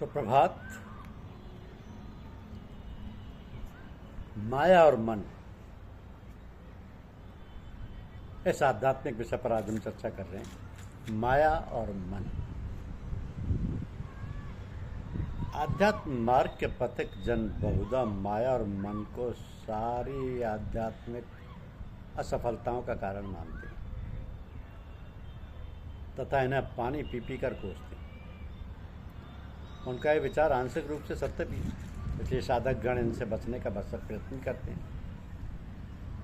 सुप्रभात। माया और मन, इस आध्यात्मिक विषय पर आज हम चर्चा कर रहे हैं। माया और मन। आध्यात्म मार्ग के पथिक जन बहुधा माया और मन को सारी आध्यात्मिक असफलताओं का कारण मानते हैं तथा इन्हें पानी पी पी कर कोसते हैं। उनका ये विचार आंशिक रूप से सत्य भी है, इसलिए साधक गण इनसे बचने का भरसक प्रयत्न करते हैं,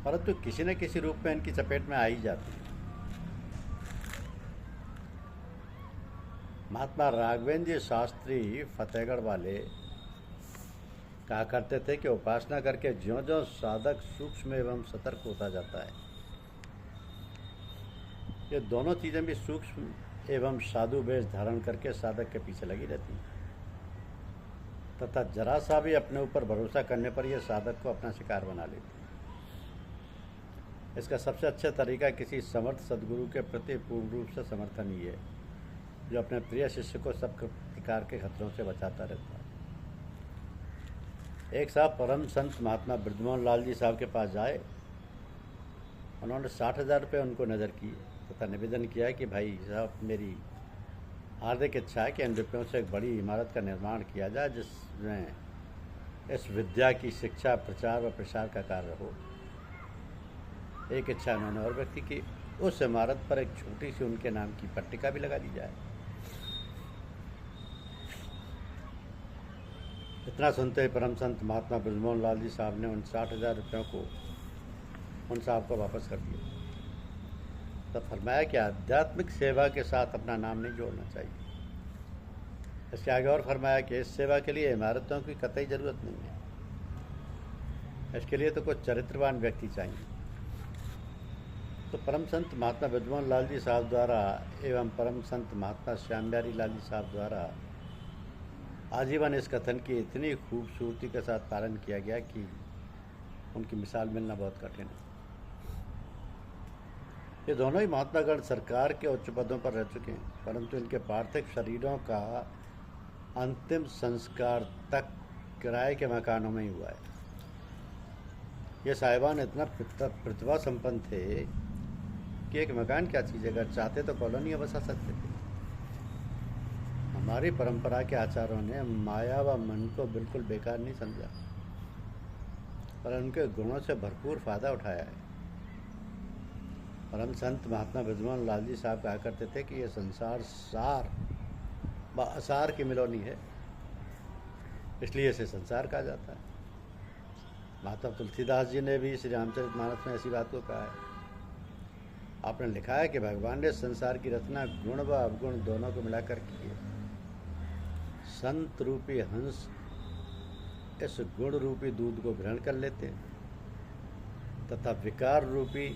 परंतु किसी न किसी रूप में इनकी चपेट में आ ही जाती है। महात्मा राघवेंद्र शास्त्री फतेहगढ़ वाले कहा करते थे कि उपासना करके ज्यों ज्यों साधक सूक्ष्म एवं सतर्क होता जाता है, ये दोनों चीज़ें भी सूक्ष्म एवं साधु वेश धारण करके साधक के पीछे लगी रहती हैं तथा जरा सा भी अपने ऊपर भरोसा करने पर यह साधक को अपना शिकार बना लेती है। इसका सबसे अच्छा तरीका किसी समर्थ सद्गुरु के प्रति पूर्ण रूप से समर्थन ही है, जो अपने प्रिय शिष्य को सब प्रकार के खतरों से बचाता रहता है। एक साहब परम संत महात्मा बृजमोहन लाल जी साहब के पास जाए। उन्होंने 60,000 रुपये उनको नज़र किए तथा निवेदन किया कि भाई साहब, मेरी हार्दिक इच्छा है कि इन रुपयों से एक बड़ी इमारत का निर्माण किया जाए जिसमें इस विद्या की शिक्षा, प्रचार व प्रसार का कार्य हो। एक इच्छा उन्होंने और व्यक्त की, उस इमारत पर एक छोटी सी उनके नाम की पट्टिका भी लगा दी जाए। इतना सुनते ही परम संत महात्मा बृजमोहन लाल जी साहब ने उन 60,000 रुपयों को उन साहब को वापस कर दिया। तब फरमाया कि आध्यात्मिक सेवा के साथ अपना नाम नहीं जोड़ना चाहिए। इसके आगे और फरमाया कि इस सेवा के लिए इमारतों की कतई ज़रूरत नहीं है, इसके लिए तो कुछ चरित्रवान व्यक्ति चाहिए। तो परम संत महात्मा बृजमोहन लाल जी साहब द्वारा एवं परम संत महात्मा श्याम बिहारी लाल जी साहब द्वारा आजीवन इस कथन की इतनी खूबसूरती के साथ पालन किया गया कि उनकी मिसाल मिलना बहुत कठिन है। ये दोनों ही महात्मागण सरकार के उच्च पदों पर रह चुके हैं, परंतु इनके पार्थिव शरीरों का अंतिम संस्कार तक किराए के मकानों में ही हुआ है। ये साहिबान इतना प्रतिभा संपन्न थे कि एक मकान क्या चीज़, अगर चाहते तो कॉलोनियाँ बसा सकते थे। हमारी परंपरा के आचार्यों ने माया व मन को बिल्कुल बेकार नहीं समझा, पर उनके गुणों से भरपूर फायदा उठाया है। परम संत महात्मा बृजमोहन लाल जी साहब कहा करते थे कि यह संसार सार व असार की मिलोनी है, इसलिए इसे संसार कहा जाता है। महात्मा तुलसीदास जी ने भी श्री रामचरितमानस में ऐसी बात को कहा है। आपने लिखा है कि भगवान ने संसार की रचना गुण व अवगुण दोनों को मिलाकर की है। संत रूपी हंस इस गुण रूपी दूध को ग्रहण कर लेते हैं तथा विकार रूपी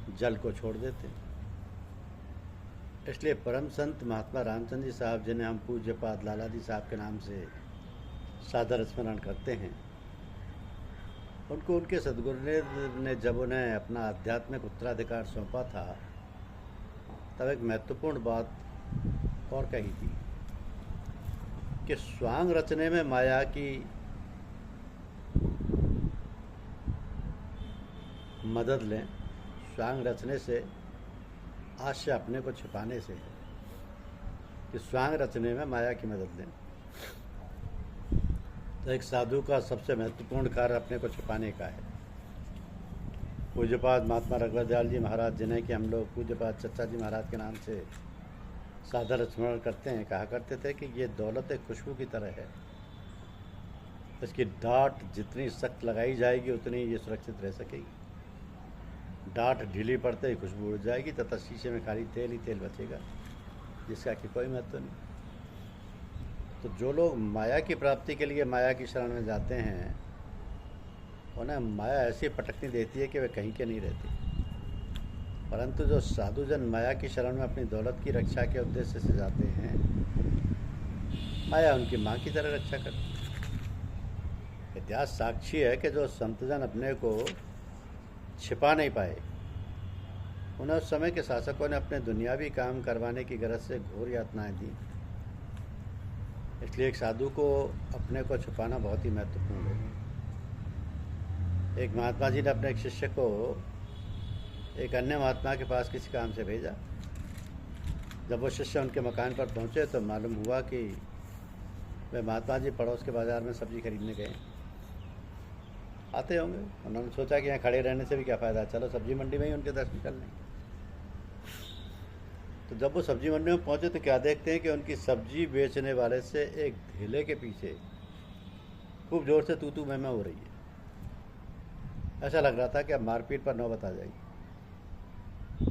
जल को छोड़ देते हैं। इसलिए परम संत महात्मा रामचंद्र जी साहब, जिन्हें हम पूज्यपाद लाला जी साहब के नाम से सादर स्मरण करते हैं, उनको उनके सद्गुरु ने जब उन्हें अपना आध्यात्मिक उत्तराधिकार सौंपा था, तब एक महत्वपूर्ण बात और कही थी कि स्वांग रचने में माया की मदद लें। स्वांग रचने से आशय अपने को छिपाने से है कि स्वांग रचने में माया की मदद लें। तो एक साधु का सबसे महत्वपूर्ण कार्य अपने को छिपाने का है। पूज्यपाद महात्मा रघुवर जी महाराज, जिन्हें कि हम लोग पूज्यपाद चच्चा जी महाराज के नाम से सादर स्मरण करते हैं, कहा करते थे कि ये दौलत एक खुशबू की तरह है। इसकी डांट जितनी सख्त लगाई जाएगी उतनी ये सुरक्षित रह सकेगी। डांट ढीली पड़ते ही खुशबू उड़ जाएगी तथा शीशे में खाली तेल ही तेल बचेगा, जिसका कि कोई महत्व नहीं। तो जो लोग माया की प्राप्ति के लिए माया की शरण में जाते हैं, उन्हें माया ऐसी पटकनी देती है कि वे कहीं के नहीं रहते। परंतु जो साधुजन माया की शरण में अपनी दौलत की रक्षा के उद्देश्य से जाते हैं, माया उनकी माँ की तरह रक्षा करती है। इतिहास साक्षी है कि जो संतजन अपने को छिपा नहीं पाए, उन्हें उस समय के शासकों ने अपने दुनियावी काम करवाने की गरज से घोर यातनाएं दी। इसलिए एक साधु को अपने को छुपाना बहुत ही महत्वपूर्ण है। एक महात्मा जी ने अपने एक शिष्य को एक अन्य महात्मा के पास किसी काम से भेजा। जब वो शिष्य उनके मकान पर पहुंचे तो मालूम हुआ कि वे महात्मा जी पड़ोस के बाज़ार में सब्ज़ी खरीदने गए। आते होंगे, उन्होंने सोचा कि यहाँ खड़े रहने से भी क्या फ़ायदा, चलो सब्ज़ी मंडी में ही उनके दर्शन कर लें। तो जब वो सब्ज़ी मंडी में पहुँचे तो क्या देखते हैं कि उनकी सब्ज़ी बेचने वाले से एक ठेले के पीछे खूब ज़ोर से तू मैं हो रही है। ऐसा लग रहा था कि अब मारपीट पर नौबत आ जाएगी।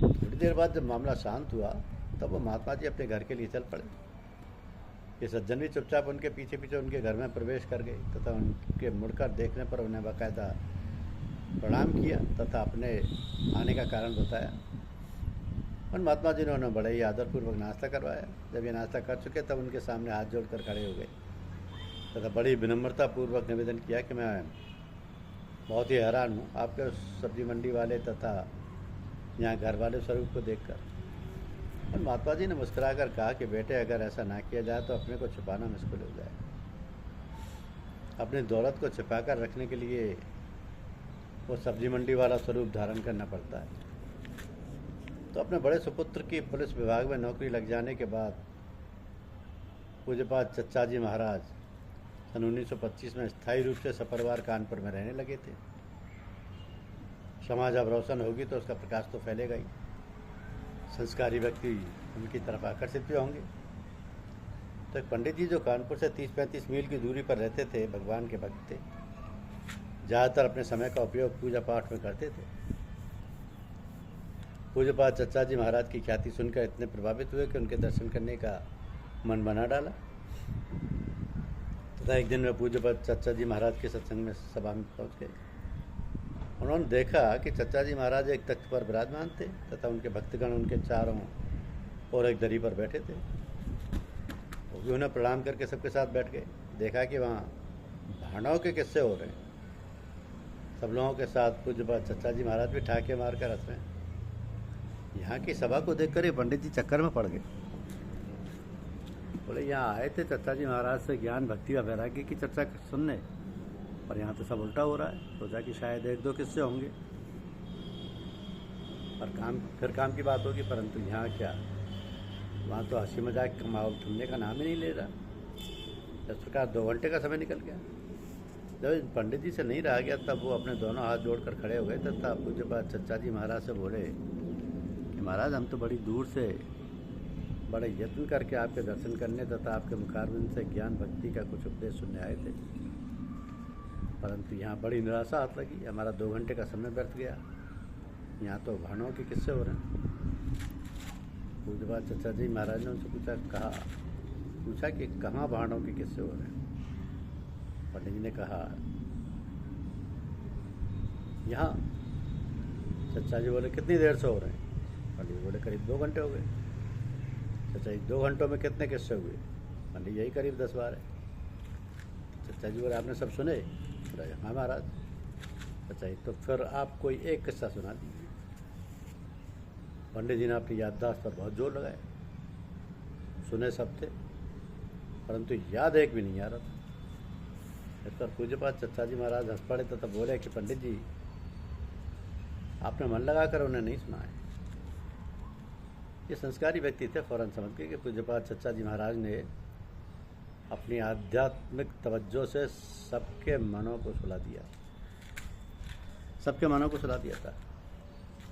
थोड़ी देर बाद जब मामला शांत हुआ तब वो महात्मा जी अपने घर के लिए चल पड़े। ये सज्जन भी चुपचाप उनके पीछे पीछे उनके घर में प्रवेश कर गए तथा उनके मुड़कर देखने पर उन्हें बाकायदा प्रणाम किया तथा अपने आने का कारण बताया। और महात्मा जी ने उन्हें बड़े ही आदरपूर्वक नाश्ता करवाया। जब ये नाश्ता कर चुके तब उनके सामने हाथ जोड़कर खड़े हो गए तथा बड़ी विनम्रतापूर्वक निवेदन किया कि मैं बहुत ही हैरान हूँ आपके सब्जी मंडी वाले तथा यहाँ घर वाले स्वरूप को देखकर। और महात्मा जी ने मुस्कुराकर कहा कि बेटे, अगर ऐसा ना किया जाए तो अपने को छुपाना मुश्किल हो जाए। अपनी दौलत को छिपाकर रखने के लिए वो सब्जी मंडी वाला स्वरूप धारण करना पड़ता है। तो अपने बड़े सुपुत्र की पुलिस विभाग में नौकरी लग जाने के बाद पूज्यपाद चच्चा जी महाराज सन 1925 में स्थायी रूप से सपरिवार कानपुर में रहने लगे थे। समाज अब रोशन होगी तो उसका प्रकाश तो फैलेगा ही, संस्कारी व्यक्ति उनकी तरफ आकर्षित भी होंगे। तो एक पंडित जी जो कानपुर से 30-35 मील की दूरी पर रहते थे, भगवान के भक्त थे, ज़्यादातर अपने समय का उपयोग पूजा पाठ में करते थे। पूज्यपाद चच्चा जी महाराज की ख्याति सुनकर इतने प्रभावित हुए कि उनके दर्शन करने का मन बना डाला। तथा एक दिन में पूज्यपाद चच्चा जी महाराज के सत्संग में सभा में पहुँच गए। उन्होंने देखा कि चच्चा जी महाराज एक तख्त पर विराजमान थे तथा उनके भक्तगण उनके चारों ओर एक दरी पर बैठे थे। वो भी उन्हें प्रणाम करके सबके साथ बैठ गए। देखा कि वहाँ भांडों के किस्से हो रहे हैं। सब लोगों के साथ पूज्यपाद चच्चा जी महाराज भी ठाके मार कर हंस रहे हैं। यहाँ की सभा को देखकर ये पंडित जी चक्कर में पड़ गए। बोले, यहाँ आए थे चच्चा जी महाराज से ज्ञान भक्ति व वैराग्य की चर्चा सुनने, पर यहाँ तो सब उल्टा हो रहा है। सोचा कि शायद एक दो किस्से होंगे और काम की बात होगी, परंतु यहाँ क्या, वहाँ तो हंसी मजाक का माहौल थमने का नाम ही नहीं ले रहा। इस प्रकार 2 घंटे का समय निकल गया। जब पंडित जी से नहीं रहा गया तब वो अपने दोनों हाथ जोड़कर खड़े हो गए तथा पूज्यपाद चच्चा जी महाराज से बोले कि महाराज, हम तो बड़ी दूर से बड़े यत्न करके आपके दर्शन करने तथा आपके मुखारविंद से ज्ञान भक्ति का कुछ उपदेश सुनने आए थे, परंतु यहाँ बड़ी निराशा हाथ लगी। हमारा 2 घंटे का समय व्यर्थ गया। यहाँ तो भांडों के किस्से हो रहे हैं। पूज्यपाद चच्चा जी महाराज ने उनसे पूछा कि कहाँ भांडों के किस्से हो रहे हैं। पंडित जी ने कहा, यहाँ। चच्चा जी बोले, कितनी देर से हो रहे हैं? पंडित जी बोले, करीब 2 घंटे हो गए। चच्चा जी, 2 घंटों में कितने किस्से हुए? पंडित जी, यही करीब 10-12। चच्चा जी बोले, आपने सब सुने? बोला, हाँ महाराज। अच्छा, तो फिर आप कोई एक किस्सा सुना दीजिए। पंडित जी ने अपनी याददाश्त पर बहुत जोर लगाया। सुने सब थे, परंतु याद एक भी नहीं आ रहा था। इस पर पूज्यपाद चच्चा जी महाराज हंस पड़े तथा बोले कि पंडित जी, आपने मन लगाकर उन्हें नहीं सुना है। ये संस्कारी व्यक्ति थे, फौरन समझ गए कि पूज्यपाद चच्चा जी महाराज ने अपनी आध्यात्मिक तवज्जो से सबके मनों को सुला दिया था।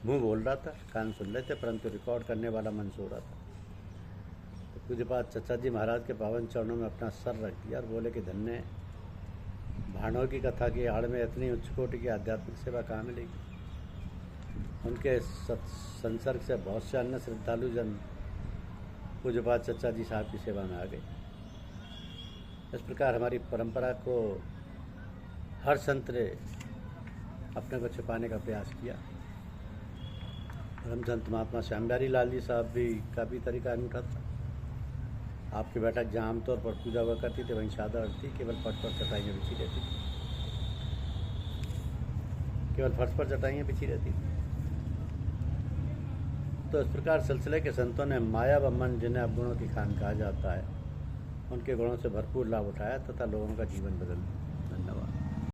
मुंह बोल रहा था, कान सुन रहे थे, परंतु रिकॉर्ड करने वाला मन सो रहा था। तो पूज्यपाद चच्चा जी महाराज के पावन चरणों में अपना सर रख दिया और बोले कि धन्य भांडों की कथा की आड़ में इतनी उच्च कोटि की आध्यात्मिक सेवा कहाँ मिलेगी। उनके संसर्ग से बहुत से अन्य श्रद्धालु जन पूज्यपाद चच्चा जी साहब की सेवा में आ गए। इस प्रकार हमारी परंपरा को हर संत ने अपने को छिपाने का प्रयास किया। परम संत महात्मा श्याम बिहारी लाल जी साहब भी काफ़ी तरीका अनूठा था। आपकी बैठक जहाँ आमतौर पर पूजा हुआ करती थी वहीं चादर थी, केवल फर्श पर चटाइयाँ बिछी रहती थी। तो इस प्रकार सिलसिले के संतों ने माया व मन, जिन्हें अवगुणों की खान कहा जाता है, उनके गुणों से भरपूर लाभ उठाया तथा लोगों का जीवन बदल दिया।